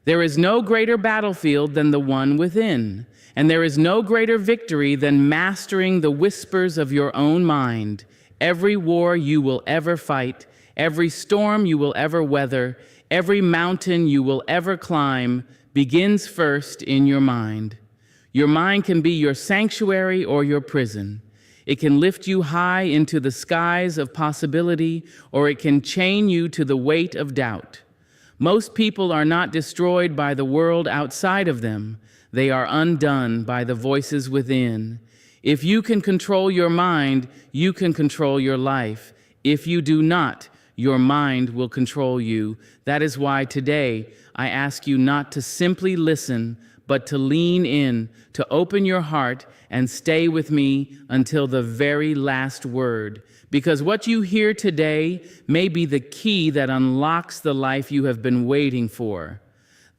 There is no greater battlefield than the one within, and there is no greater victory than mastering the whispers of your own mind. Every war you will ever fight, every storm you will ever weather, every mountain you will ever climb begins first in your mind. Your mind can be your sanctuary or your prison. It can lift you high into the skies of possibility, or it can chain you to the weight of doubt. Most people are not destroyed by the world outside of them. They are undone by the voices within. If you can control your mind, you can control your life. If you do not, your mind will control you. That is why today I ask you not to simply listen, but to lean in, to open your heart and stay with me until the very last word. Because what you hear today may be the key that unlocks the life you have been waiting for.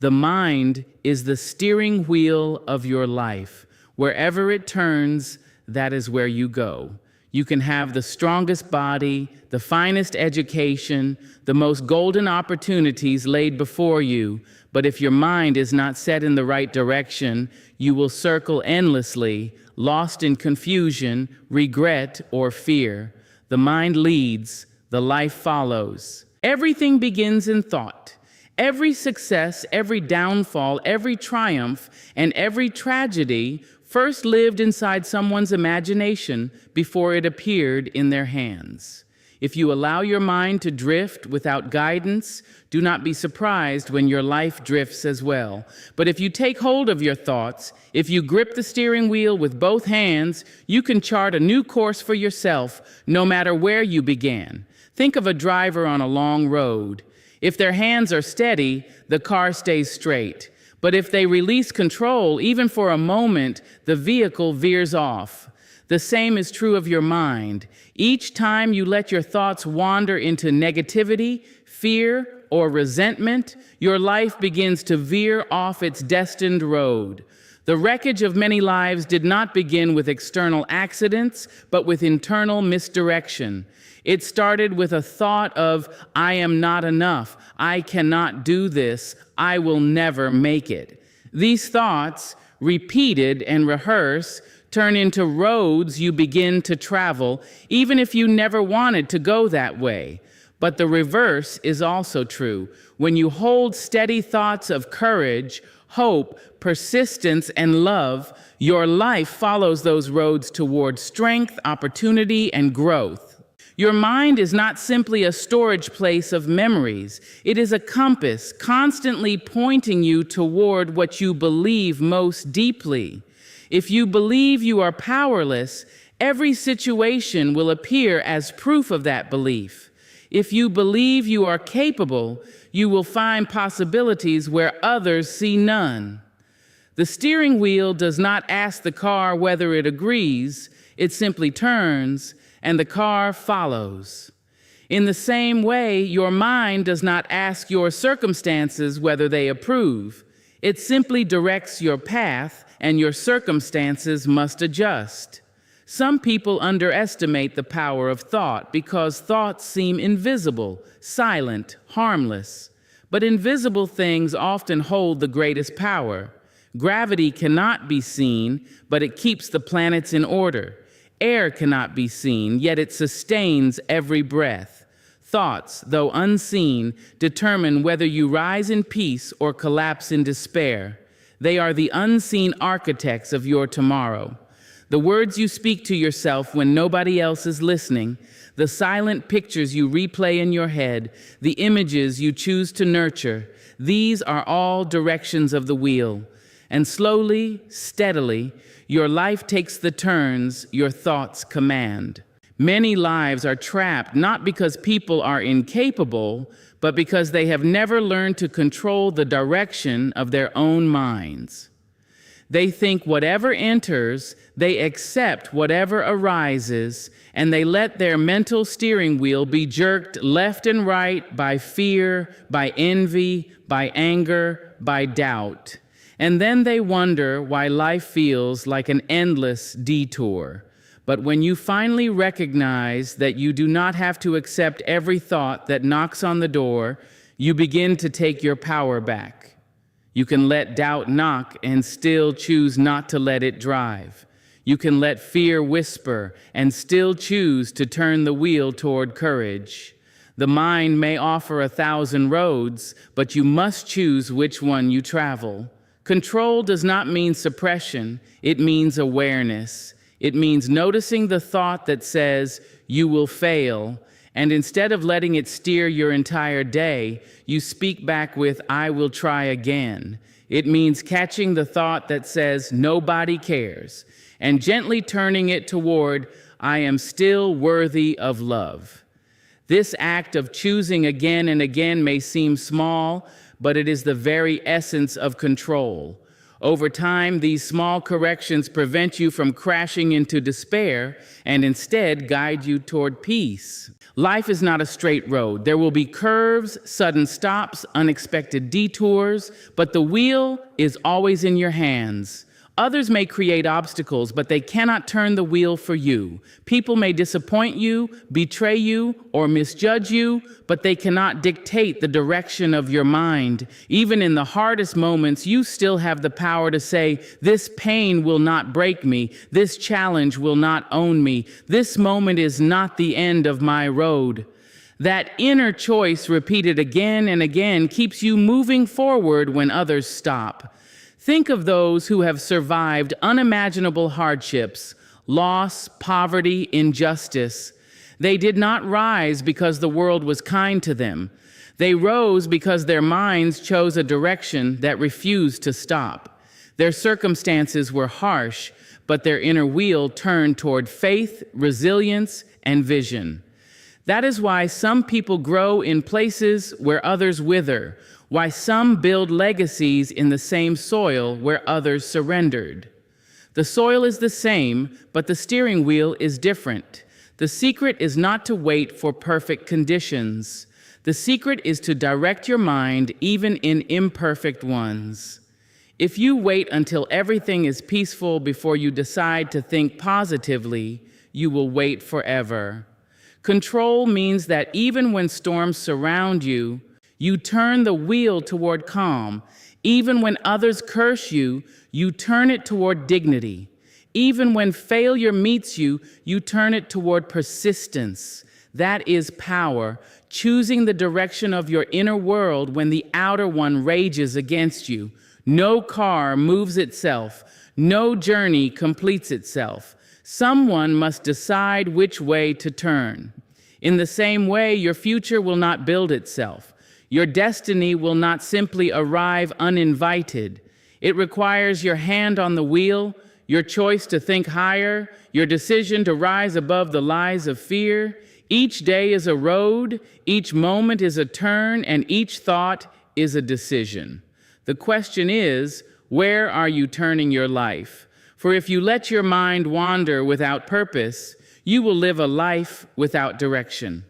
The mind is the steering wheel of your life. Wherever it turns, that is where you go. You can have the strongest body, the finest education, the most golden opportunities laid before you, but if your mind is not set in the right direction, you will circle endlessly, lost in confusion, regret, or fear. The mind leads, the life follows. Everything begins in thought. Every success, every downfall, every triumph, and every tragedy first lived inside someone's imagination before it appeared in their hands. If you allow your mind to drift without guidance, do not be surprised when your life drifts as well. But if you take hold of your thoughts, if you grip the steering wheel with both hands, you can chart a new course for yourself, no matter where you began. Think of a driver on a long road. If their hands are steady, the car stays straight. But if they release control, even for a moment, the vehicle veers off. The same is true of your mind. Each time you let your thoughts wander into negativity, fear, or resentment, your life begins to veer off its destined road. The wreckage of many lives did not begin with external accidents, but with internal misdirection. It started with a thought of, I am not enough, I cannot do this, I will never make it. These thoughts, repeated and rehearsed, turn into roads you begin to travel, even if you never wanted to go that way. But the reverse is also true. When you hold steady thoughts of courage, hope, persistence, and love, your life follows those roads toward strength, opportunity, and growth. Your mind is not simply a storage place of memories. It is a compass constantly pointing you toward what you believe most deeply. If you believe you are powerless, every situation will appear as proof of that belief. If you believe you are capable, you will find possibilities where others see none. The steering wheel does not ask the car whether it agrees, it simply turns, and the car follows. In the same way, your mind does not ask your circumstances whether they approve. It simply directs your path, and your circumstances must adjust. Some people underestimate the power of thought because thoughts seem invisible, silent, harmless. But invisible things often hold the greatest power. Gravity cannot be seen, but it keeps the planets in order. Air cannot be seen, yet it sustains every breath. Thoughts, though unseen, determine whether you rise in peace or collapse in despair. They are the unseen architects of your tomorrow. The words you speak to yourself when nobody else is listening, the silent pictures you replay in your head, the images you choose to nurture, these are all directions of the wheel. And slowly, steadily, your life takes the turns your thoughts command. Many lives are trapped not because people are incapable, but because they have never learned to control the direction of their own minds. They think whatever enters, they accept whatever arises, and they let their mental steering wheel be jerked left and right by fear, by envy, by anger, by doubt. And then they wonder why life feels like an endless detour. But when you finally recognize that you do not have to accept every thought that knocks on the door, you begin to take your power back. You can let doubt knock and still choose not to let it drive. You can let fear whisper and still choose to turn the wheel toward courage. The mind may offer 1,000 roads, but you must choose which one you travel. Control does not mean suppression, it means awareness. It means noticing the thought that says, "You will fail," and instead of letting it steer your entire day, you speak back with, "I will try again." It means catching the thought that says, "Nobody cares," and gently turning it toward, "I am still worthy of love." This act of choosing again and again may seem small, but it is the very essence of control. Over time, these small corrections prevent you from crashing into despair and instead guide you toward peace. Life is not a straight road. There will be curves, sudden stops, unexpected detours, but the wheel is always in your hands. Others may create obstacles, but they cannot turn the wheel for you. People may disappoint you, betray you, or misjudge you, but they cannot dictate the direction of your mind. Even in the hardest moments, you still have the power to say, "This pain will not break me. This challenge will not own me. This moment is not the end of my road." That inner choice, repeated again and again, keeps you moving forward when others stop. Think of those who have survived unimaginable hardships, loss, poverty, injustice. They did not rise because the world was kind to them. They rose because their minds chose a direction that refused to stop. Their circumstances were harsh, but their inner wheel turned toward faith, resilience, and vision. That is why some people grow in places where others wither, why some build legacies in the same soil where others surrendered. The soil is the same, but the steering wheel is different. The secret is not to wait for perfect conditions. The secret is to direct your mind even in imperfect ones. If you wait until everything is peaceful before you decide to think positively, you will wait forever. Control means that even when storms surround you, you turn the wheel toward calm. Even when others curse you, you turn it toward dignity. Even when failure meets you, you turn it toward persistence. That is power, choosing the direction of your inner world when the outer one rages against you. No car moves itself. No journey completes itself. Someone must decide which way to turn. In the same way, your future will not build itself. Your destiny will not simply arrive uninvited. It requires your hand on the wheel, your choice to think higher, your decision to rise above the lies of fear. Each day is a road, each moment is a turn, and each thought is a decision. The question is, where are you turning your life? For if you let your mind wander without purpose, you will live a life without direction.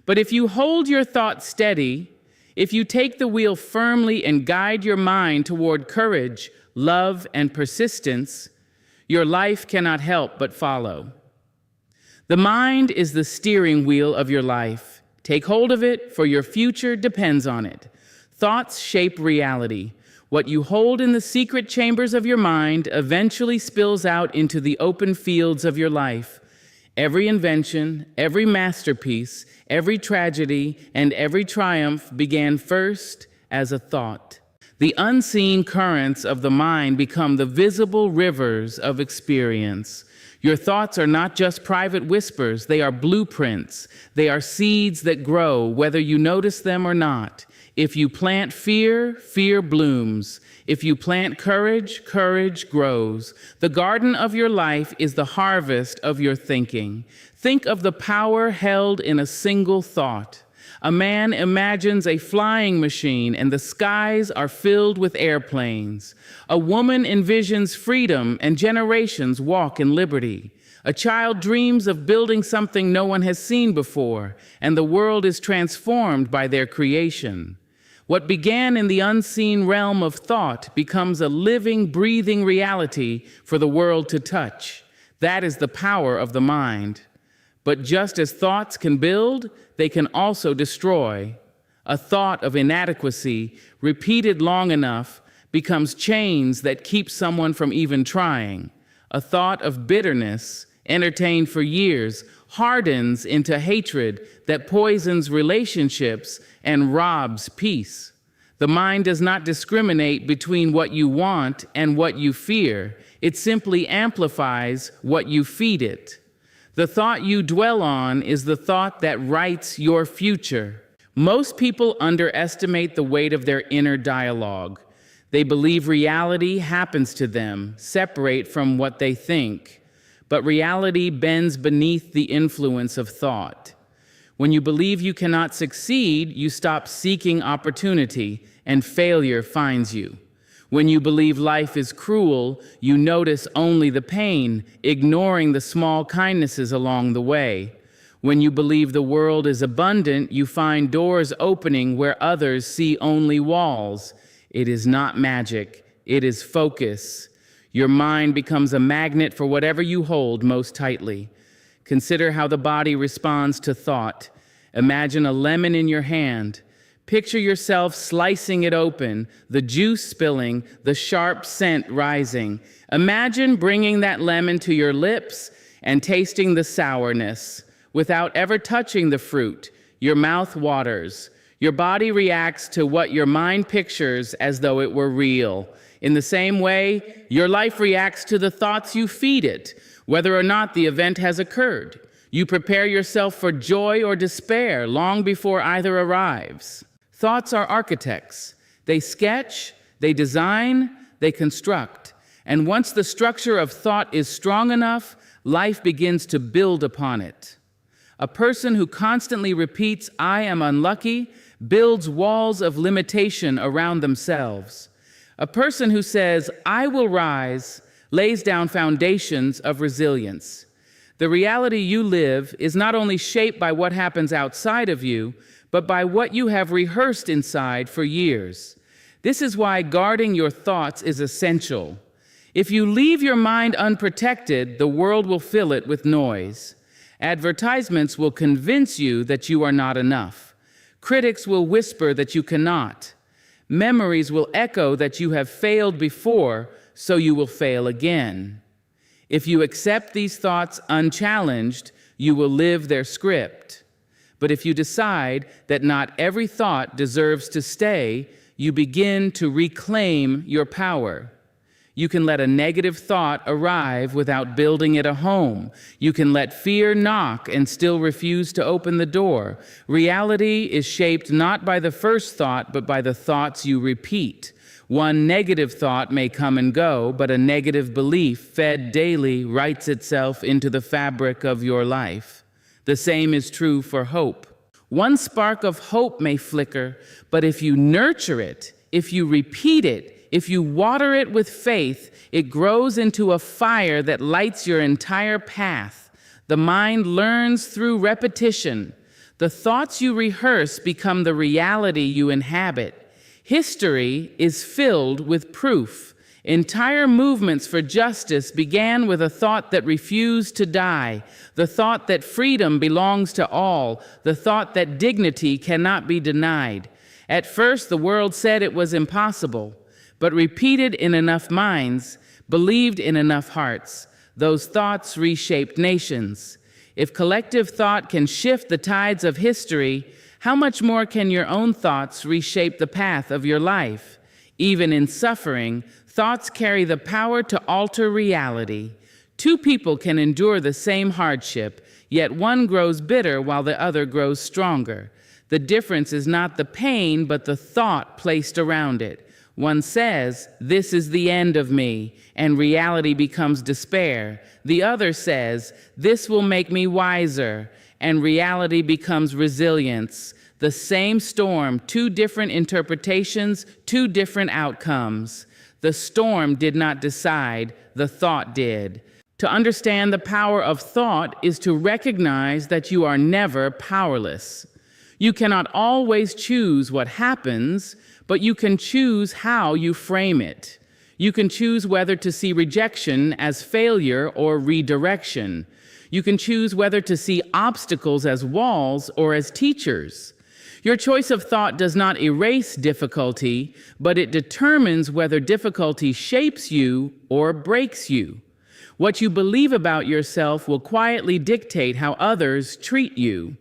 But if you hold your thoughts steady, if you take the wheel firmly and guide your mind toward courage, love, and persistence, your life cannot help but follow. The mind is the steering wheel of your life. Take hold of it, for your future depends on it. Thoughts shape reality. What you hold in the secret chambers of your mind eventually spills out into the open fields of your life. Every invention, every masterpiece, every tragedy, and every triumph began first as a thought. The unseen currents of the mind become the visible rivers of experience. Your thoughts are not just private whispers, they are blueprints. They are seeds that grow, whether you notice them or not. If you plant fear, fear blooms. If you plant courage, courage grows. The garden of your life is the harvest of your thinking. Think of the power held in a single thought. A man imagines a flying machine and the skies are filled with airplanes. A woman envisions freedom and generations walk in liberty. A child dreams of building something no one has seen before, and the world is transformed by their creation. What began in the unseen realm of thought becomes a living, breathing reality for the world to touch. That is the power of the mind. But just as thoughts can build, they can also destroy. A thought of inadequacy, repeated long enough, becomes chains that keep someone from even trying. A thought of bitterness, entertained for years, hardens into hatred that poisons relationships and robs peace. The mind does not discriminate between what you want and what you fear. It simply amplifies what you feed it. The thought you dwell on is the thought that writes your future. Most people underestimate the weight of their inner dialogue. They believe reality happens to them, separate from what they think. But reality bends beneath the influence of thought. When you believe you cannot succeed, you stop seeking opportunity, and failure finds you. When you believe life is cruel, you notice only the pain, ignoring the small kindnesses along the way. When you believe the world is abundant, you find doors opening where others see only walls. It is not magic, it is focus. Your mind becomes a magnet for whatever you hold most tightly. Consider how the body responds to thought. Imagine a lemon in your hand. Picture yourself slicing it open, the juice spilling, the sharp scent rising. Imagine bringing that lemon to your lips and tasting the sourness. Without ever touching the fruit, your mouth waters. Your body reacts to what your mind pictures as though it were real. In the same way, your life reacts to the thoughts you feed it, whether or not the event has occurred. You prepare yourself for joy or despair long before either arrives. Thoughts are architects. They sketch, they design, they construct. And once the structure of thought is strong enough, life begins to build upon it. A person who constantly repeats, "I am unlucky," builds walls of limitation around themselves. A person who says, "I will rise," lays down foundations of resilience. The reality you live is not only shaped by what happens outside of you, but by what you have rehearsed inside for years. This is why guarding your thoughts is essential. If you leave your mind unprotected, the world will fill it with noise. Advertisements will convince you that you are not enough. Critics will whisper that you cannot. Memories will echo that you have failed before, so you will fail again. If you accept these thoughts unchallenged, you will live their script. But if you decide that not every thought deserves to stay, you begin to reclaim your power. You can let a negative thought arrive without building it a home. You can let fear knock and still refuse to open the door. Reality is shaped not by the first thought, but by the thoughts you repeat. One negative thought may come and go, but a negative belief fed daily writes itself into the fabric of your life. The same is true for hope. One spark of hope may flicker, but if you nurture it, if you repeat it, if you water it with faith, it grows into a fire that lights your entire path. The mind learns through repetition. The thoughts you rehearse become the reality you inhabit. History is filled with proof. Entire movements for justice began with a thought that refused to die, the thought that freedom belongs to all, the thought that dignity cannot be denied. At first, the world said it was impossible, but repeated in enough minds, believed in enough hearts, those thoughts reshaped nations. If collective thought can shift the tides of history, how much more can your own thoughts reshape the path of your life? Even in suffering, thoughts carry the power to alter reality. Two people can endure the same hardship, yet one grows bitter while the other grows stronger. The difference is not the pain, but the thought placed around it. One says, "This is the end of me," and reality becomes despair. The other says, "This will make me wiser," and reality becomes resilience. The same storm, two different interpretations, two different outcomes. The storm did not decide, the thought did. To understand the power of thought is to recognize that you are never powerless. You cannot always choose what happens, but you can choose how you frame it. You can choose whether to see rejection as failure or redirection. You can choose whether to see obstacles as walls or as teachers. Your choice of thought does not erase difficulty, but it determines whether difficulty shapes you or breaks you. What you believe about yourself will quietly dictate how others treat you.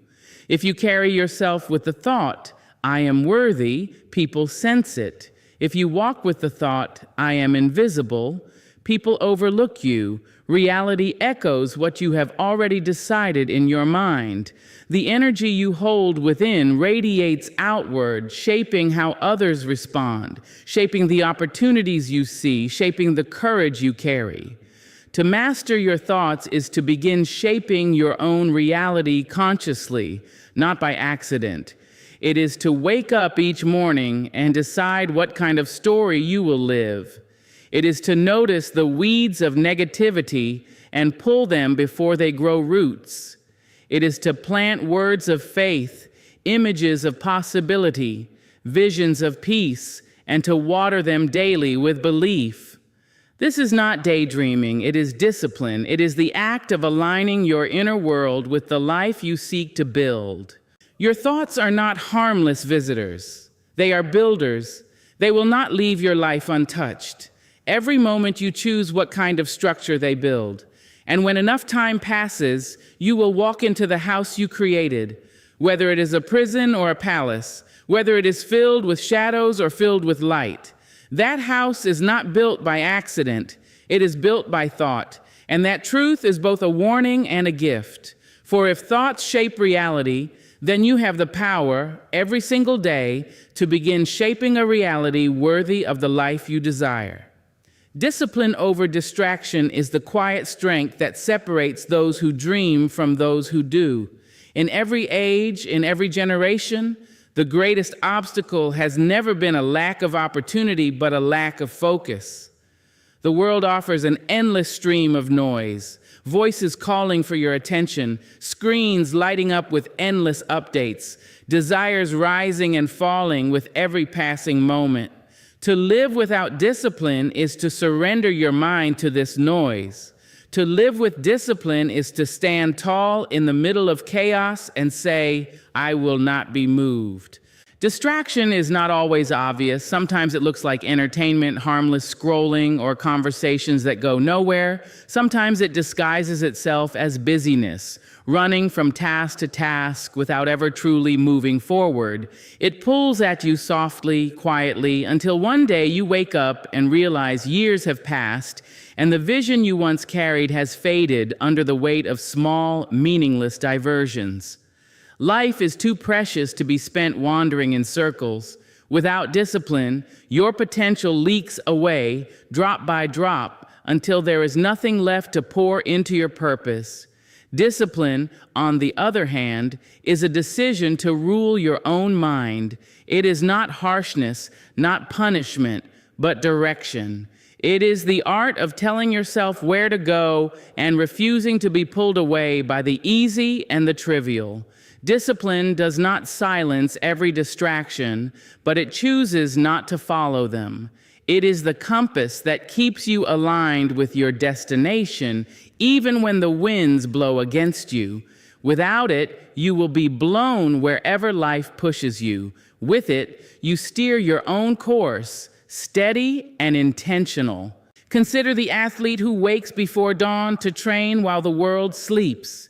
If you carry yourself with the thought, I am worthy, people sense it. If you walk with the thought, I am invisible, people overlook you. Reality echoes what you have already decided in your mind. The energy you hold within radiates outward, shaping how others respond, shaping the opportunities you see, shaping the courage you carry. To master your thoughts is to begin shaping your own reality consciously, not by accident. It is to wake up each morning and decide what kind of story you will live. It is to notice the weeds of negativity and pull them before they grow roots. It is to plant words of faith, images of possibility, visions of peace, and to water them daily with belief. This is not daydreaming, it is discipline. It is the act of aligning your inner world with the life you seek to build. Your thoughts are not harmless visitors. They are builders. They will not leave your life untouched. Every moment you choose what kind of structure they build. And when enough time passes, you will walk into the house you created, whether it is a prison or a palace, whether it is filled with shadows or filled with light. That house is not built by accident. It is built by thought. And that truth is both a warning and a gift. For if thoughts shape reality, then you have the power, every single day, to begin shaping a reality worthy of the life you desire. Discipline over distraction is the quiet strength that separates those who dream from those who do. In every age, in every generation, the greatest obstacle has never been a lack of opportunity, but a lack of focus. The world offers an endless stream of noise, voices calling for your attention, screens lighting up with endless updates, desires rising and falling with every passing moment. To live without discipline is to surrender your mind to this noise. To live with discipline is to stand tall in the middle of chaos and say, I will not be moved. Distraction is not always obvious. Sometimes it looks like entertainment, harmless scrolling, or conversations that go nowhere. Sometimes it disguises itself as busyness, running from task to task without ever truly moving forward. It pulls at you softly, quietly, until one day you wake up and realize years have passed and the vision you once carried has faded under the weight of small, meaningless diversions. Life is too precious to be spent wandering in circles. Without discipline, your potential leaks away, drop by drop, until there is nothing left to pour into your purpose. Discipline, on the other hand, is a decision to rule your own mind. It is not harshness, not punishment, but direction. It is the art of telling yourself where to go and refusing to be pulled away by the easy and the trivial. Discipline does not silence every distraction, but it chooses not to follow them. It is the compass that keeps you aligned with your destination, even when the winds blow against you. Without it, you will be blown wherever life pushes you. With it, you steer your own course, steady and intentional. Consider the athlete who wakes before dawn to train while the world sleeps.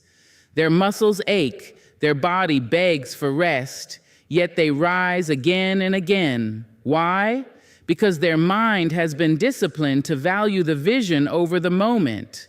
Their muscles ache, their body begs for rest, yet they rise again and again. Why? Because their mind has been disciplined to value the vision over the moment.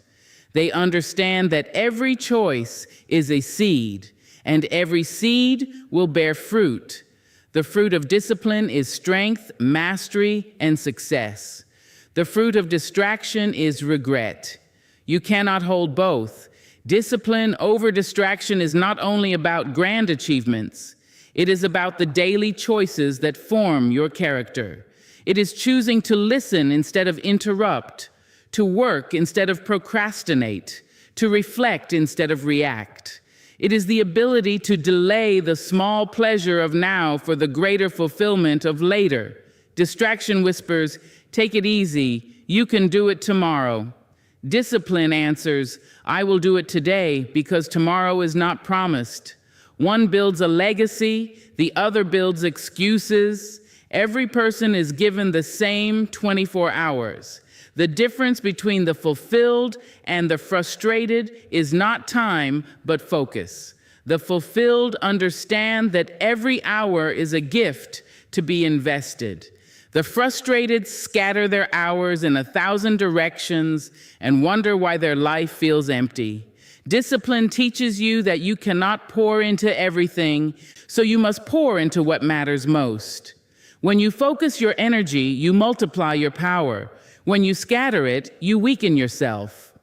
They understand that every choice is a seed, and every seed will bear fruit. The fruit of discipline is strength, mastery, and success. The fruit of distraction is regret. You cannot hold both. Discipline over distraction is not only about grand achievements. It is about the daily choices that form your character. It is choosing to listen instead of interrupt, to work instead of procrastinate, to reflect instead of react. It is the ability to delay the small pleasure of now for the greater fulfillment of later. Distraction whispers, take it easy, you can do it tomorrow. Discipline answers, I will do it today because tomorrow is not promised. One builds a legacy, the other builds excuses. Every person is given the same 24 hours. The difference between the fulfilled and the frustrated is not time, but focus. The fulfilled understand that every hour is a gift to be invested. The frustrated scatter their hours in 1,000 directions and wonder why their life feels empty. Discipline teaches you that you cannot pour into everything, so you must pour into what matters most. When you focus your energy, you multiply your power. When you scatter it, you weaken yourself.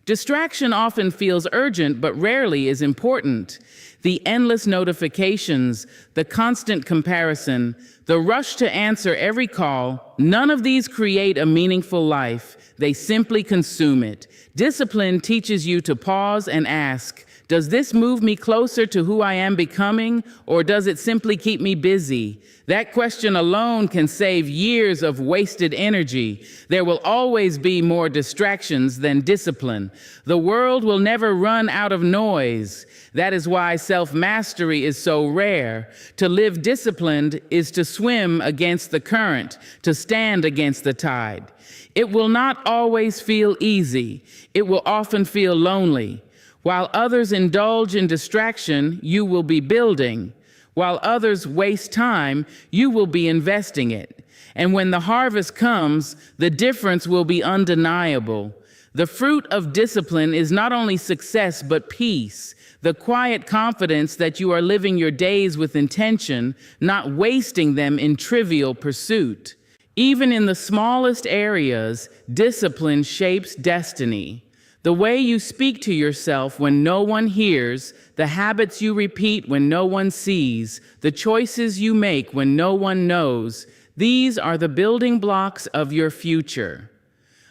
Distraction often feels urgent, but rarely is important. The endless notifications, the constant comparison, the rush to answer every call, none of these create a meaningful life. They simply consume it. Discipline teaches you to pause and ask, does this move me closer to who I am becoming, or does it simply keep me busy? That question alone can save years of wasted energy. There will always be more distractions than discipline. The world will never run out of noise. That is why self-mastery is so rare. To live disciplined is to swim against the current, to stand against the tide. It will not always feel easy. It will often feel lonely. While others indulge in distraction, you will be building. While others waste time, you will be investing it. And when the harvest comes, the difference will be undeniable. The fruit of discipline is not only success, but peace. The quiet confidence that you are living your days with intention, not wasting them in trivial pursuit. Even in the smallest areas, discipline shapes destiny. The way you speak to yourself when no one hears, the habits you repeat when no one sees, the choices you make when no one knows, these are the building blocks of your future.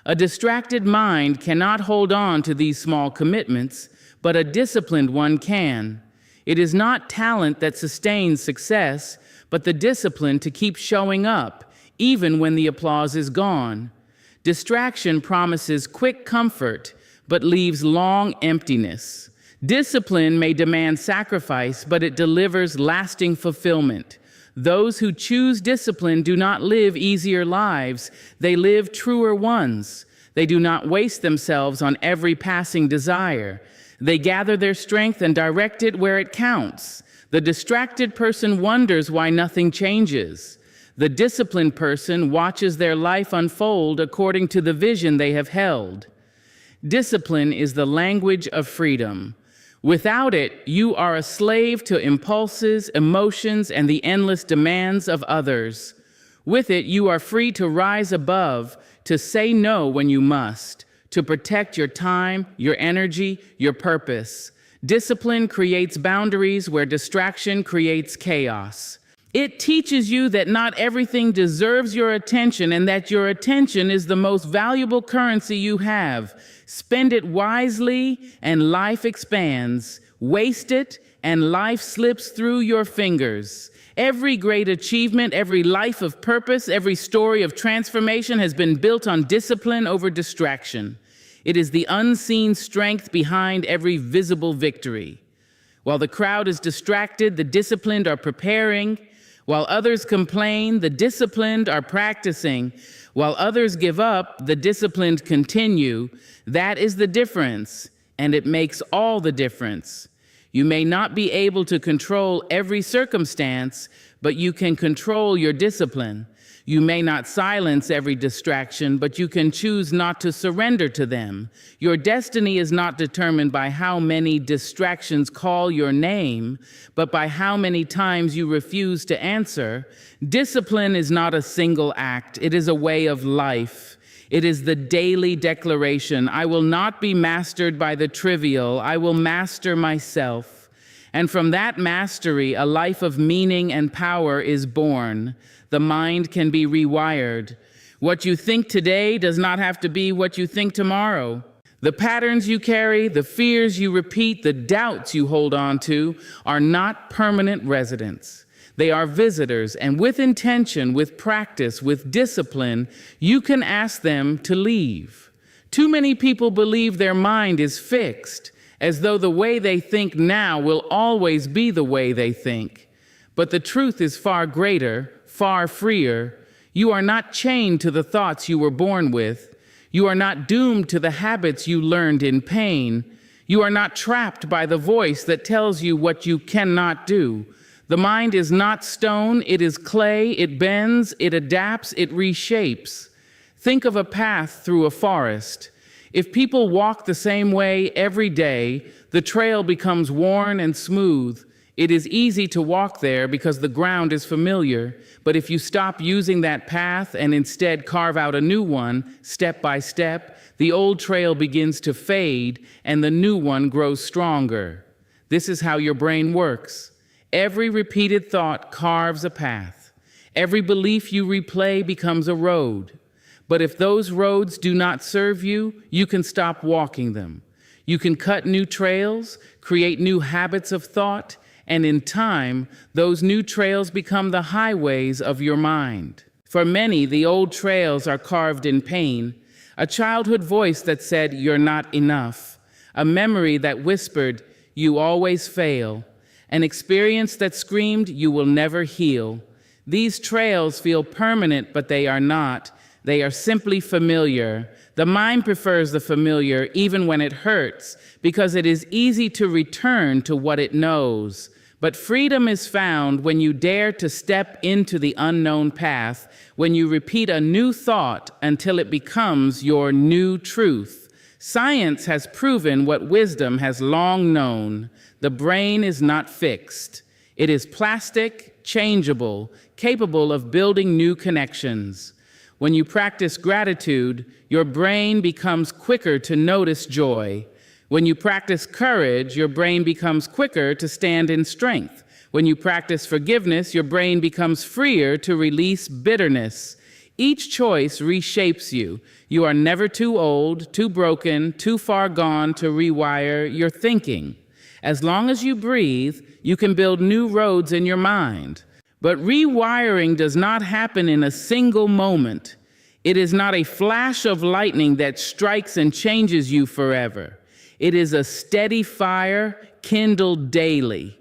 A distracted mind cannot hold on to these small commitments, but a disciplined one can. It is not talent that sustains success, but the discipline to keep showing up, even when the applause is gone. Distraction promises quick comfort, but leaves long emptiness. Discipline may demand sacrifice, but it delivers lasting fulfillment. Those who choose discipline do not live easier lives, they live truer ones. They do not waste themselves on every passing desire. They gather their strength and direct it where it counts. The distracted person wonders why nothing changes. The disciplined person watches their life unfold according to the vision they have held. Discipline is the language of freedom. Without it, you are a slave to impulses, emotions, and the endless demands of others. With it, you are free to rise above, to say no when you must, to protect your time, your energy, your purpose. Discipline creates boundaries where distraction creates chaos. It teaches you that not everything deserves your attention and that your attention is the most valuable currency you have. Spend it wisely and life expands. Waste it and life slips through your fingers. Every great achievement, every life of purpose, every story of transformation has been built on discipline over distraction. It is the unseen strength behind every visible victory. While the crowd is distracted, the disciplined are preparing. While others complain, the disciplined are practicing. While others give up, the disciplined continue. That is the difference, and it makes all the difference. You may not be able to control every circumstance, but you can control your discipline. You may not silence every distraction, but you can choose not to surrender to them. Your destiny is not determined by how many distractions call your name, but by how many times you refuse to answer. Discipline is not a single act. It is a way of life. It is the daily declaration, I will not be mastered by the trivial. I will master myself. And from that mastery, a life of meaning and power is born. The mind can be rewired. What you think today does not have to be what you think tomorrow. The patterns you carry, the fears you repeat, the doubts you hold on to are not permanent residents. They are visitors, and with intention, with practice, with discipline, you can ask them to leave. Too many people believe their mind is fixed. as though the way they think now will always be the way they think. But the truth is far greater, far freer. You are not chained to the thoughts you were born with. You are not doomed to the habits you learned in pain. You are not trapped by the voice that tells you what you cannot do. The mind is not stone, it is clay, it bends, it adapts, it reshapes. Think of a path through a forest. If people walk the same way every day, the trail becomes worn and smooth. It is easy to walk there because the ground is familiar, but if you stop using that path and instead carve out a new one, step by step, the old trail begins to fade and the new one grows stronger. This is how your brain works. Every repeated thought carves a path. Every belief you replay becomes a road. But if those roads do not serve you, you can stop walking them. You can cut new trails, create new habits of thought, and in time, those new trails become the highways of your mind. For many, the old trails are carved in pain. A childhood voice that said, "You're not enough." A memory that whispered, "You always fail." An experience that screamed, "You will never heal." These trails feel permanent, but they are not. They are simply familiar. The mind prefers the familiar even when it hurts, because it is easy to return to what it knows. But freedom is found when you dare to step into the unknown path, when you repeat a new thought until it becomes your new truth. Science has proven what wisdom has long known. The brain is not fixed. It is plastic, changeable, capable of building new connections. When you practice gratitude, your brain becomes quicker to notice joy. When you practice courage, your brain becomes quicker to stand in strength. When you practice forgiveness, your brain becomes freer to release bitterness. Each choice reshapes you. You are never too old, too broken, too far gone to rewire your thinking. As long as you breathe, you can build new roads in your mind. But rewiring does not happen in a single moment. It is not a flash of lightning that strikes and changes you forever. It is a steady fire kindled daily.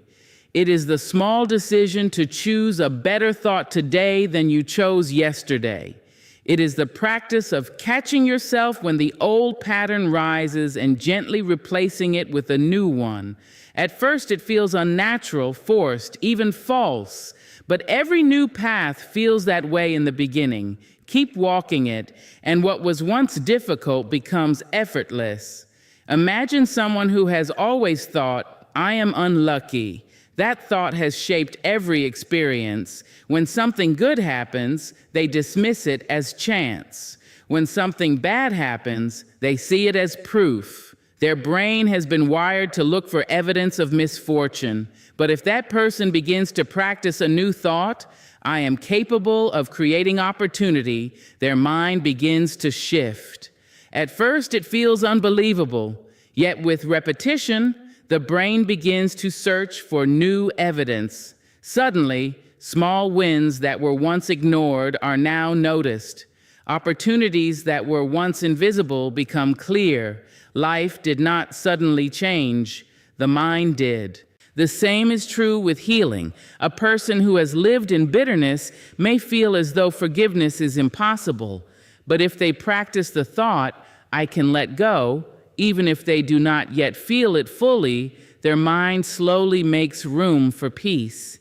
It is the small decision to choose a better thought today than you chose yesterday. It is the practice of catching yourself when the old pattern rises and gently replacing it with a new one. At first, it feels unnatural, forced, even false. But every new path feels that way in the beginning. Keep walking it, and what was once difficult becomes effortless. Imagine someone who has always thought, "I am unlucky." That thought has shaped every experience. When something good happens, they dismiss it as chance. When something bad happens, they see it as proof. Their brain has been wired to look for evidence of misfortune. But if that person begins to practice a new thought, "I am capable of creating opportunity," their mind begins to shift. At first, it feels unbelievable. Yet with repetition, the brain begins to search for new evidence. Suddenly, small wins that were once ignored are now noticed. Opportunities that were once invisible become clear. Life did not suddenly change. The mind did. The same is true with healing. A person who has lived in bitterness may feel as though forgiveness is impossible. But if they practice the thought, "I can let go," even if they do not yet feel it fully, their mind slowly makes room for peace.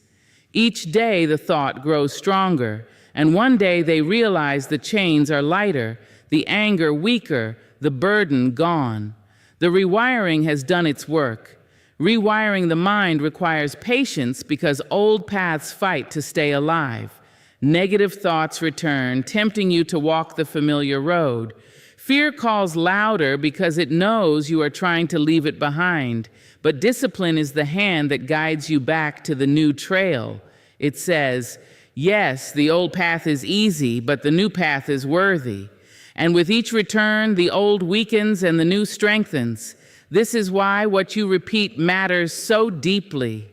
Each day the thought grows stronger, and one day they realize the chains are lighter, the anger weaker, the burden gone. The rewiring has done its work. Rewiring the mind requires patience because old paths fight to stay alive. Negative thoughts return, tempting you to walk the familiar road. Fear calls louder because it knows you are trying to leave it behind. But discipline is the hand that guides you back to the new trail. It says, "Yes, the old path is easy, but the new path is worthy." And with each return, the old weakens and the new strengthens. This is why what you repeat matters so deeply.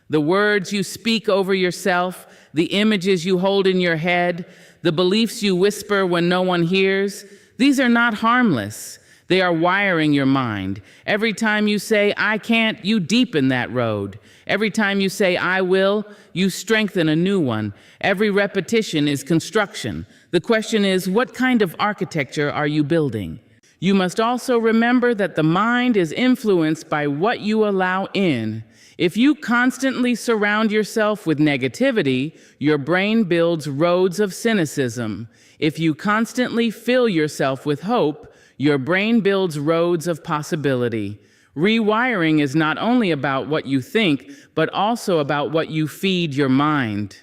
The words you speak over yourself, the images you hold in your head, the beliefs you whisper when no one hears, these are not harmless. They are wiring your mind. Every time you say, I can't, you deepen that road. Every time you say, I will, you strengthen a new one. Every repetition is construction. The question is, what kind of architecture are you building? You must also remember that the mind is influenced by what you allow in. If you constantly surround yourself with negativity, your brain builds roads of cynicism. If you constantly fill yourself with hope, your brain builds roads of possibility. Rewiring is not only about what you think, but also about what you feed your mind.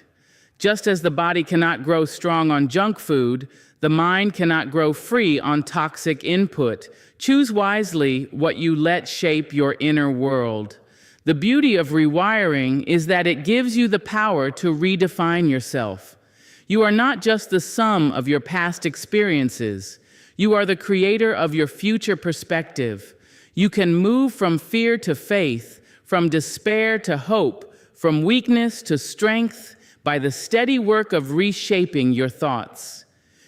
Just as the body cannot grow strong on junk food, the mind cannot grow free on toxic input. Choose wisely what you let shape your inner world. The beauty of rewiring is that it gives you the power to redefine yourself. You are not just the sum of your past experiences. You are the creator of your future perspective. You can move from fear to faith, from despair to hope, from weakness to strength by the steady work of reshaping your thoughts.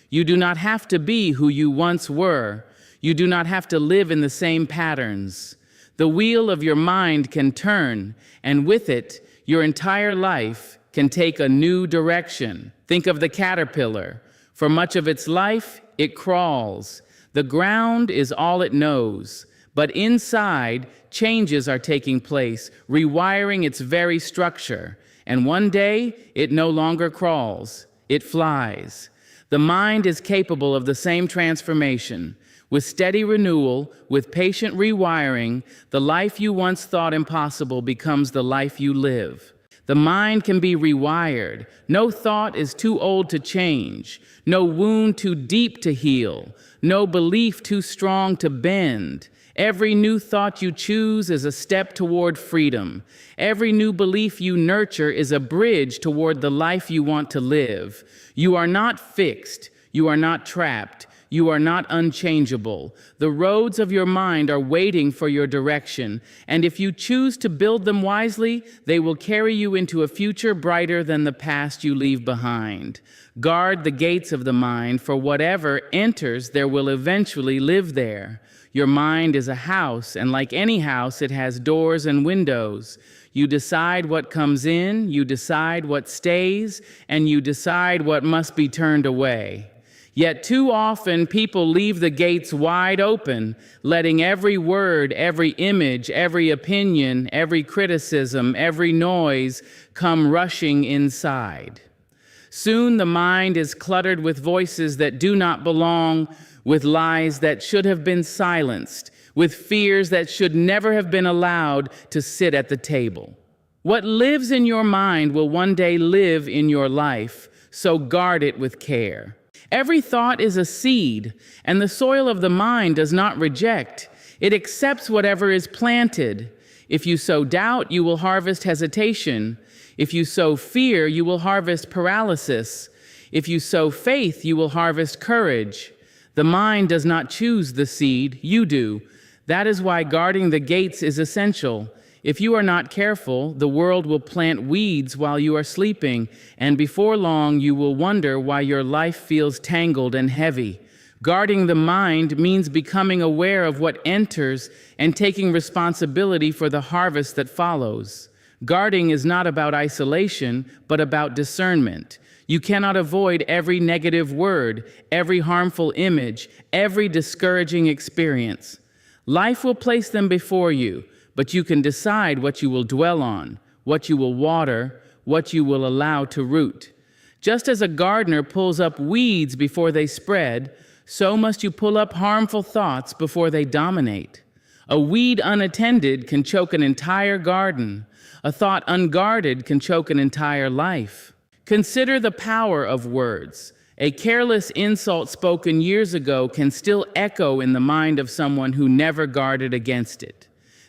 You do not have to be who you once were. You do not have to live in the same patterns. The wheel of your mind can turn, and with it, your entire life can take a new direction. Think of the caterpillar. For much of its life, it crawls. The ground is all it knows. But inside, changes are taking place, rewiring its very structure. And one day, it no longer crawls. It flies. The mind is capable of the same transformation. With steady renewal, with patient rewiring, the life you once thought impossible becomes the life you live. The mind can be rewired. No thought is too old to change. No wound too deep to heal. No belief too strong to bend. Every new thought you choose is a step toward freedom. Every new belief you nurture is a bridge toward the life you want to live. You are not fixed. You are not trapped. You are not unchangeable. The roads of your mind are waiting for your direction, and if you choose to build them wisely, they will carry you into a future brighter than the past you leave behind. Guard the gates of the mind, for whatever enters there will eventually live there. Your mind is a house, and like any house, it has doors and windows. You decide what comes in, you decide what stays, and you decide what must be turned away. Yet too often people leave the gates wide open, letting every word, every image, every opinion, every criticism, every noise come rushing inside. Soon the mind is cluttered with voices that do not belong, with lies that should have been silenced, with fears that should never have been allowed to sit at the table. What lives in your mind will one day live in your life, so guard it with care. Every thought is a seed, and the soil of the mind does not reject. It accepts whatever is planted. If you sow doubt, you will harvest hesitation. If you sow fear, you will harvest paralysis. If you sow faith, you will harvest courage. The mind does not choose the seed, you do. That is why guarding the gates is essential. If you are not careful, the world will plant weeds while you are sleeping, and before long you will wonder why your life feels tangled and heavy. Guarding the mind means becoming aware of what enters and taking responsibility for the harvest that follows. Guarding is not about isolation, but about discernment. You cannot avoid every negative word, every harmful image, every discouraging experience. Life will place them before you, but you can decide what you will dwell on, what you will water, what you will allow to root. Just as a gardener pulls up weeds before they spread, so must you pull up harmful thoughts before they dominate. A weed unattended can choke an entire garden. A thought unguarded can choke an entire life. Consider the power of words. A careless insult spoken years ago can still echo in the mind of someone who never guarded against it.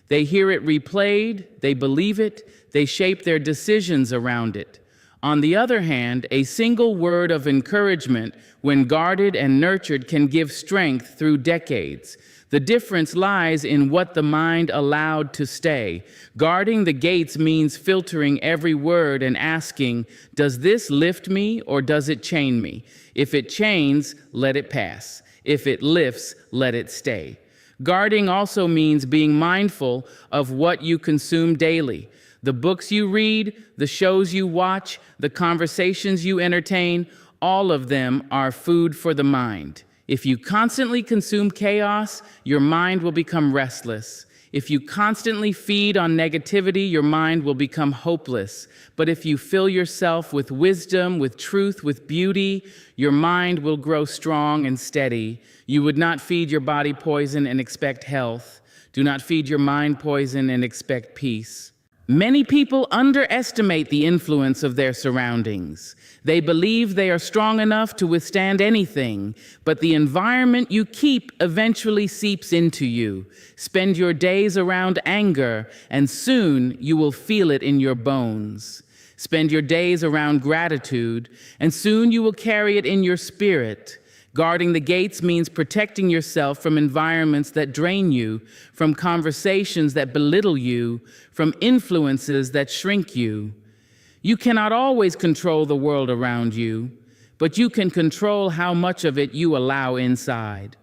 They hear it replayed, they believe it, they shape their decisions around it. On the other hand, a single word of encouragement, when guarded and nurtured, can give strength through decades. The difference lies in what the mind allowed to stay. Guarding the gates means filtering every word and asking, does this lift me or does it chain me? If it chains, let it pass. If it lifts, let it stay. Guarding also means being mindful of what you consume daily. The books you read, the shows you watch, the conversations you entertain, all of them are food for the mind. If you constantly consume chaos, your mind will become restless. If you constantly feed on negativity, your mind will become hopeless. But if you fill yourself with wisdom, with truth, with beauty, your mind will grow strong and steady. You would not feed your body poison and expect health. Do not feed your mind poison and expect peace. Many people underestimate the influence of their surroundings. They believe they are strong enough to withstand anything, but the environment you keep eventually seeps into you. Spend your days around anger, and soon you will feel it in your bones. Spend your days around gratitude, and soon you will carry it in your spirit. Guarding the gates means protecting yourself from environments that drain you, from conversations that belittle you, from influences that shrink you. You cannot always control the world around you, but you can control how much of it you allow inside.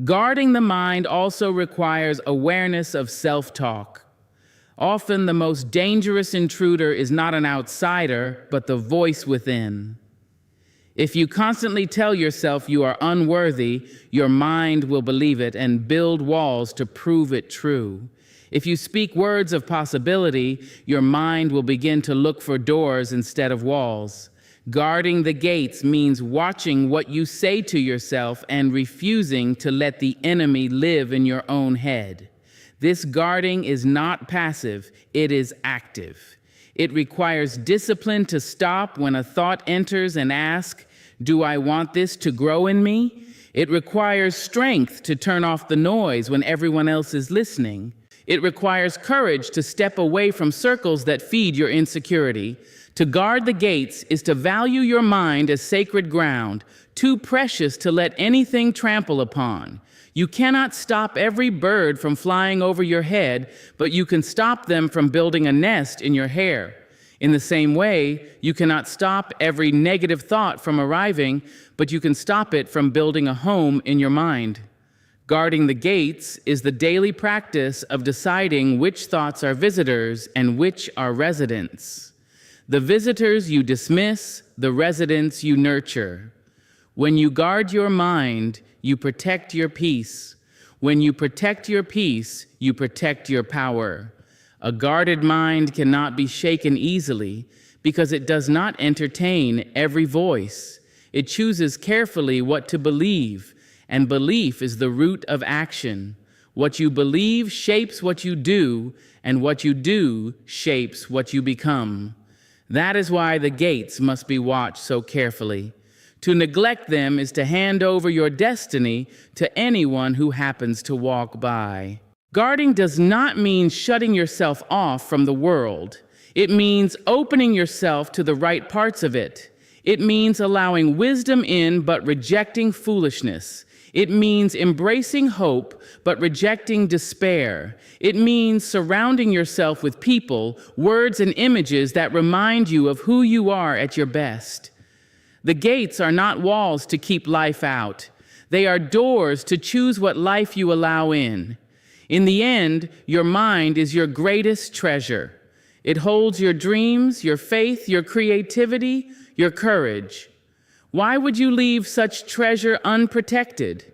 Guarding the mind also requires awareness of self-talk. Often the most dangerous intruder is not an outsider, but the voice within. If you constantly tell yourself you are unworthy, your mind will believe it and build walls to prove it true. If you speak words of possibility, your mind will begin to look for doors instead of walls. Guarding the gates means watching what you say to yourself and refusing to let the enemy live in your own head. This guarding is not passive, it is active. It requires discipline to stop when a thought enters and ask, "Do I want this to grow in me?" It requires strength to turn off the noise when everyone else is listening. It requires courage to step away from circles that feed your insecurity. To guard the gates is to value your mind as sacred ground, too precious to let anything trample upon. You cannot stop every bird from flying over your head, but you can stop them from building a nest in your hair. In the same way, you cannot stop every negative thought from arriving, but you can stop it from building a home in your mind. Guarding the gates is the daily practice of deciding which thoughts are visitors and which are residents. The visitors you dismiss, the residents you nurture. When you guard your mind, you protect your peace. When you protect your peace, you protect your power. A guarded mind cannot be shaken easily because it does not entertain every voice. It chooses carefully what to believe, and belief is the root of action. What you believe shapes what you do, and what you do shapes what you become. That is why the gates must be watched so carefully. To neglect them is to hand over your destiny to anyone who happens to walk by. Guarding does not mean shutting yourself off from the world. It means opening yourself to the right parts of it. It means allowing wisdom in but rejecting foolishness. It means embracing hope but rejecting despair. It means surrounding yourself with people, words, and images that remind you of who you are at your best. The gates are not walls to keep life out. They are doors to choose what life you allow in. In the end, your mind is your greatest treasure. It holds your dreams, your faith, your creativity, your courage. Why would you leave such treasure unprotected?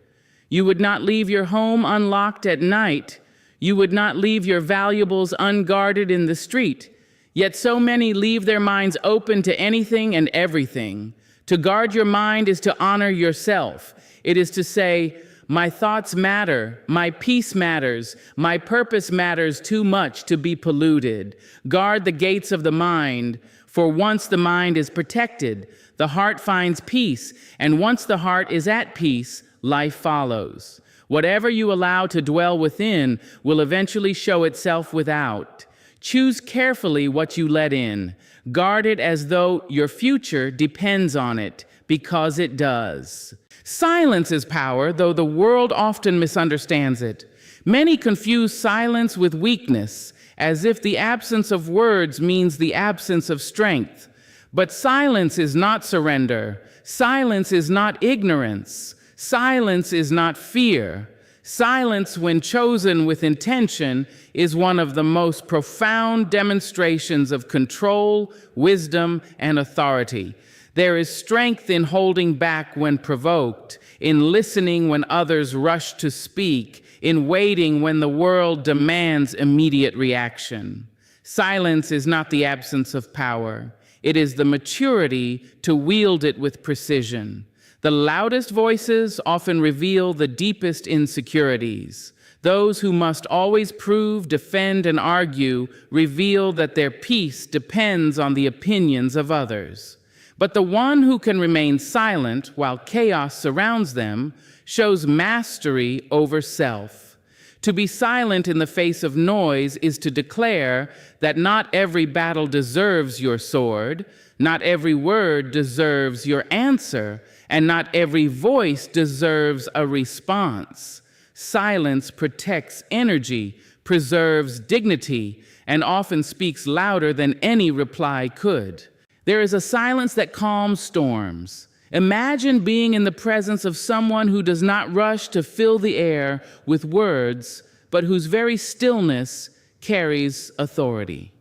You would not leave your home unlocked at night. You would not leave your valuables unguarded in the street. Yet so many leave their minds open to anything and everything. To guard your mind is to honor yourself. It is to say, my thoughts matter, my peace matters, my purpose matters too much to be polluted. Guard the gates of the mind, for once the mind is protected, the heart finds peace, and once the heart is at peace, life follows. Whatever you allow to dwell within will eventually show itself without. Choose carefully what you let in. Guard it as though your future depends on it, because it does. Silence is power, though the world often misunderstands it. Many confuse silence with weakness, as if the absence of words means the absence of strength. But silence is not surrender. Silence is not ignorance. Silence is not fear. Silence, when chosen with intention, is one of the most profound demonstrations of control, wisdom, and authority. There is strength in holding back when provoked, in listening when others rush to speak, in waiting when the world demands immediate reaction. Silence is not the absence of power. It is the maturity to wield it with precision. The loudest voices often reveal the deepest insecurities. Those who must always prove, defend, and argue reveal that their peace depends on the opinions of others. But the one who can remain silent while chaos surrounds them shows mastery over self. To be silent in the face of noise is to declare that not every battle deserves your sword, not every word deserves your answer, and not every voice deserves a response. Silence protects energy, preserves dignity, and often speaks louder than any reply could. There is a silence that calms storms. Imagine being in the presence of someone who does not rush to fill the air with words, but whose very stillness carries authority.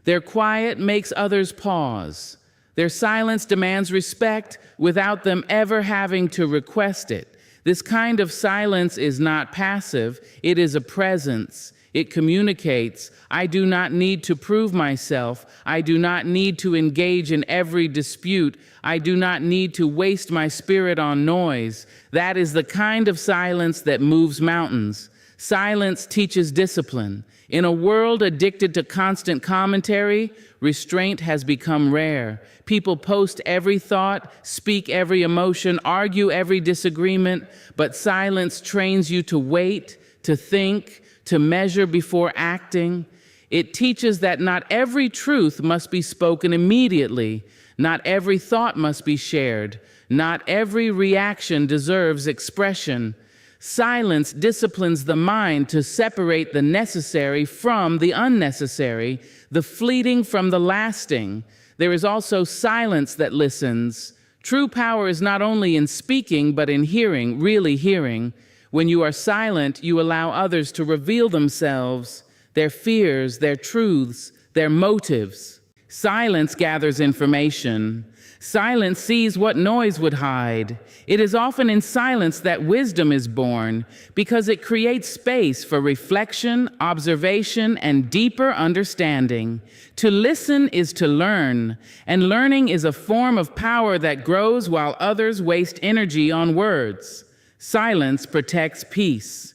Their quiet makes others pause. Their silence demands respect without them ever having to request it. This kind of silence is not passive, it is a presence. It communicates, I do not need to prove myself. I do not need to engage in every dispute. I do not need to waste my spirit on noise. That is the kind of silence that moves mountains. Silence teaches discipline. In a world addicted to constant commentary, restraint has become rare. People post every thought, speak every emotion, argue every disagreement, but silence trains you to wait, to think, to measure before acting. It teaches that not every truth must be spoken immediately. Not every thought must be shared. Not every reaction deserves expression. Silence disciplines the mind to separate the necessary from the unnecessary, the fleeting from the lasting. There is also silence that listens. True power is not only in speaking, but in hearing, really hearing. When you are silent, you allow others to reveal themselves, their fears, their truths, their motives. Silence gathers information. Silence sees what noise would hide. It is often in silence that wisdom is born, because it creates space for reflection, observation, and deeper understanding. To listen is to learn, and learning is a form of power that grows while others waste energy on words. Silence protects peace.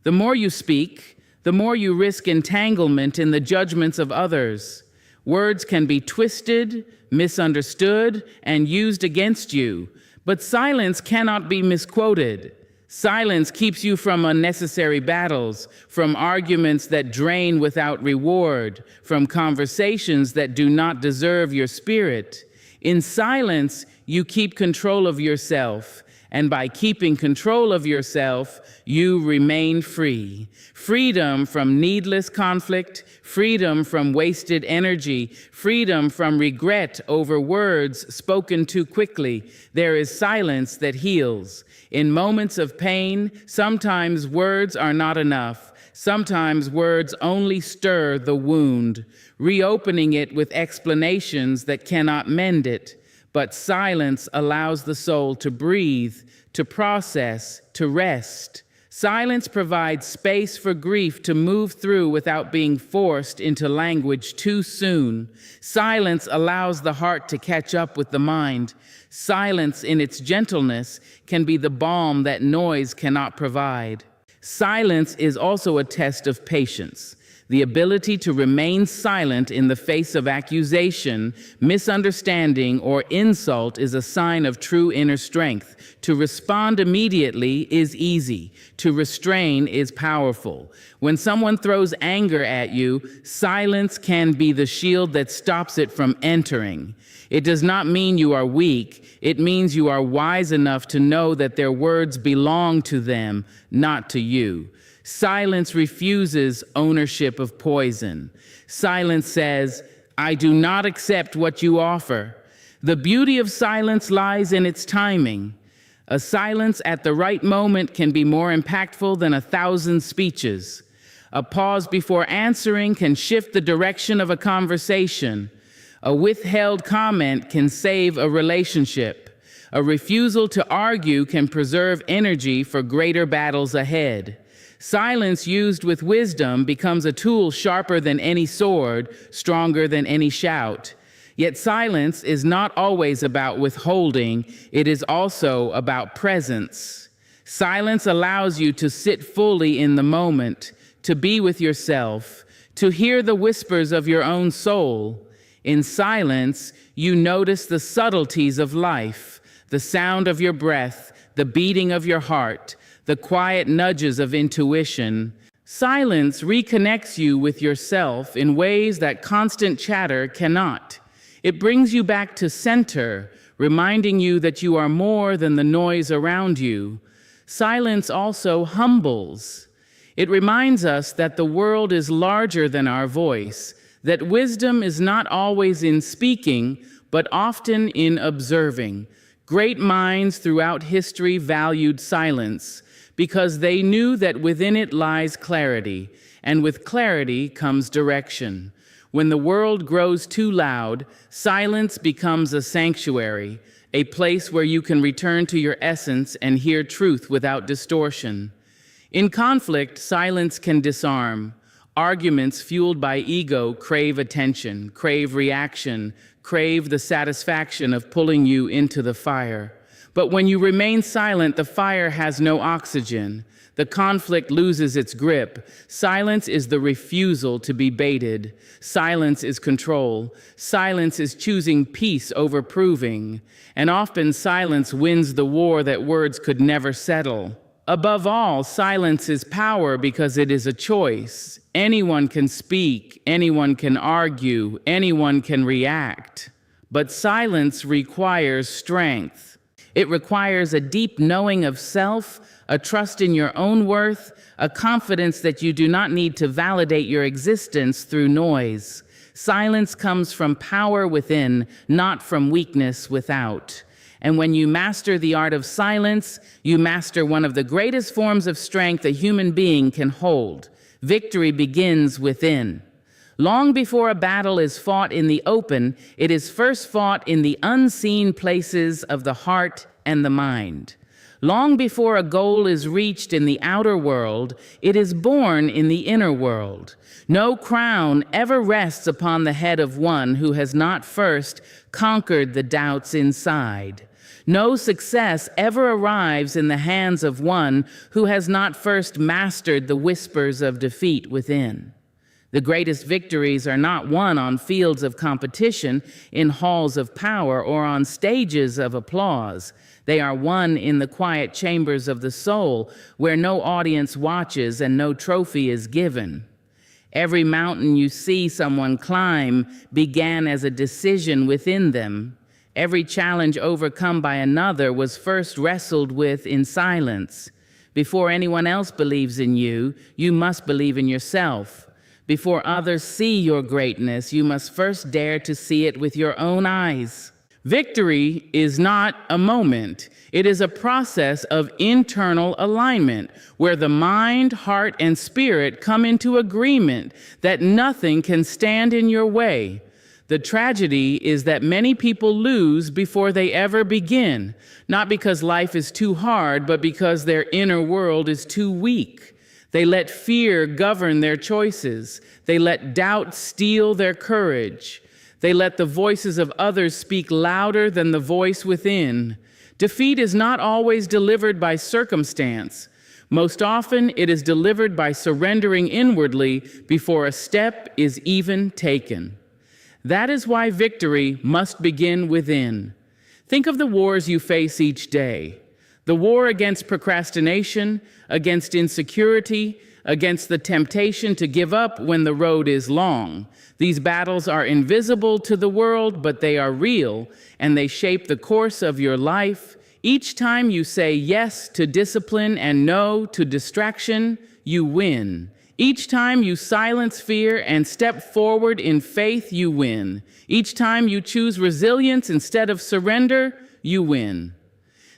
The more you speak, the more you risk entanglement in the judgments of others. Words can be twisted, misunderstood, and used against you, but silence cannot be misquoted. Silence keeps you from unnecessary battles, from arguments that drain without reward, from conversations that do not deserve your spirit. In silence, you keep control of yourself. And by keeping control of yourself, you remain free. Freedom from needless conflict, freedom from wasted energy, freedom from regret over words spoken too quickly. There is silence that heals. In moments of pain, sometimes words are not enough. Sometimes words only stir the wound, reopening it with explanations that cannot mend it. But silence allows the soul to breathe, to process, to rest. Silence provides space for grief to move through without being forced into language too soon. Silence allows the heart to catch up with the mind. Silence, in its gentleness, can be the balm that noise cannot provide. Silence is also a test of patience. The ability to remain silent in the face of accusation, misunderstanding, or insult is a sign of true inner strength. To respond immediately is easy. To restrain is powerful. When someone throws anger at you, silence can be the shield that stops it from entering. It does not mean you are weak. It means you are wise enough to know that their words belong to them, not to you. Silence refuses ownership of poison. Silence says, I do not accept what you offer. The beauty of silence lies in its timing. A silence at the right moment can be more impactful than 1,000 speeches. A pause before answering can shift the direction of a conversation. A withheld comment can save a relationship. A refusal to argue can preserve energy for greater battles ahead. Silence used with wisdom becomes a tool sharper than any sword, stronger than any shout. Yet silence is not always about withholding, it is also about presence. Silence allows you to sit fully in the moment, to be with yourself, to hear the whispers of your own soul. In silence, you notice the subtleties of life, the sound of your breath, the beating of your heart, the quiet nudges of intuition. Silence reconnects you with yourself in ways that constant chatter cannot. It brings you back to center, reminding you that you are more than the noise around you. Silence also humbles. It reminds us that the world is larger than our voice, that wisdom is not always in speaking, but often in observing. Great minds throughout history valued silence because they knew that within it lies clarity, and with clarity comes direction. When the world grows too loud, silence becomes a sanctuary, a place where you can return to your essence and hear truth without distortion. In conflict, silence can disarm. Arguments fueled by ego crave attention, crave reaction, crave the satisfaction of pulling you into the fire. But when you remain silent, the fire has no oxygen. The conflict loses its grip. Silence is the refusal to be baited. Silence is control. Silence is choosing peace over proving. And often silence wins the war that words could never settle. Above all, silence is power because it is a choice. Anyone can speak, anyone can argue, anyone can react. But silence requires strength. It requires a deep knowing of self, a trust in your own worth, a confidence that you do not need to validate your existence through noise. Silence comes from power within, not from weakness without. And when you master the art of silence, you master one of the greatest forms of strength a human being can hold. Victory begins within. Long before a battle is fought in the open, it is first fought in the unseen places of the heart and the mind. Long before a goal is reached in the outer world, it is born in the inner world. No crown ever rests upon the head of one who has not first conquered the doubts inside. No success ever arrives in the hands of one who has not first mastered the whispers of defeat within. The greatest victories are not won on fields of competition, in halls of power, or on stages of applause. They are won in the quiet chambers of the soul, where no audience watches and no trophy is given. Every mountain you see someone climb began as a decision within them. Every challenge overcome by another was first wrestled with in silence. Before anyone else believes in you, you must believe in yourself. Before others see your greatness, you must first dare to see it with your own eyes. Victory is not a moment. It is a process of internal alignment, where the mind, heart, and spirit come into agreement that nothing can stand in your way. The tragedy is that many people lose before they ever begin, not because life is too hard, but because their inner world is too weak. They let fear govern their choices. They let doubt steal their courage. They let the voices of others speak louder than the voice within. Defeat is not always delivered by circumstance. Most often, it is delivered by surrendering inwardly before a step is even taken. That is why victory must begin within. Think of the wars you face each day. The war against procrastination, against insecurity, against the temptation to give up when the road is long. These battles are invisible to the world, but they are real, and they shape the course of your life. Each time you say yes to discipline and no to distraction, you win. Each time you silence fear and step forward in faith, you win. Each time you choose resilience instead of surrender, you win.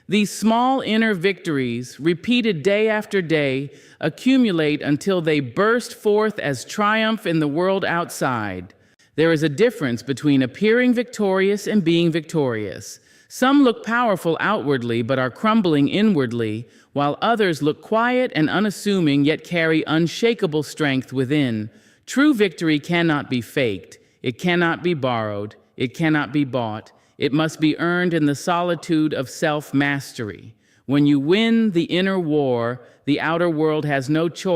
These small inner victories, repeated day after day, accumulate until they burst forth as triumph in the world outside. There is a difference between appearing victorious and being victorious. Some look powerful outwardly but are crumbling inwardly, while others look quiet and unassuming yet carry unshakable strength within. True victory cannot be faked. It cannot be borrowed. It cannot be bought. It must be earned in the solitude of self-mastery. When you win the inner war, the outer world has no choice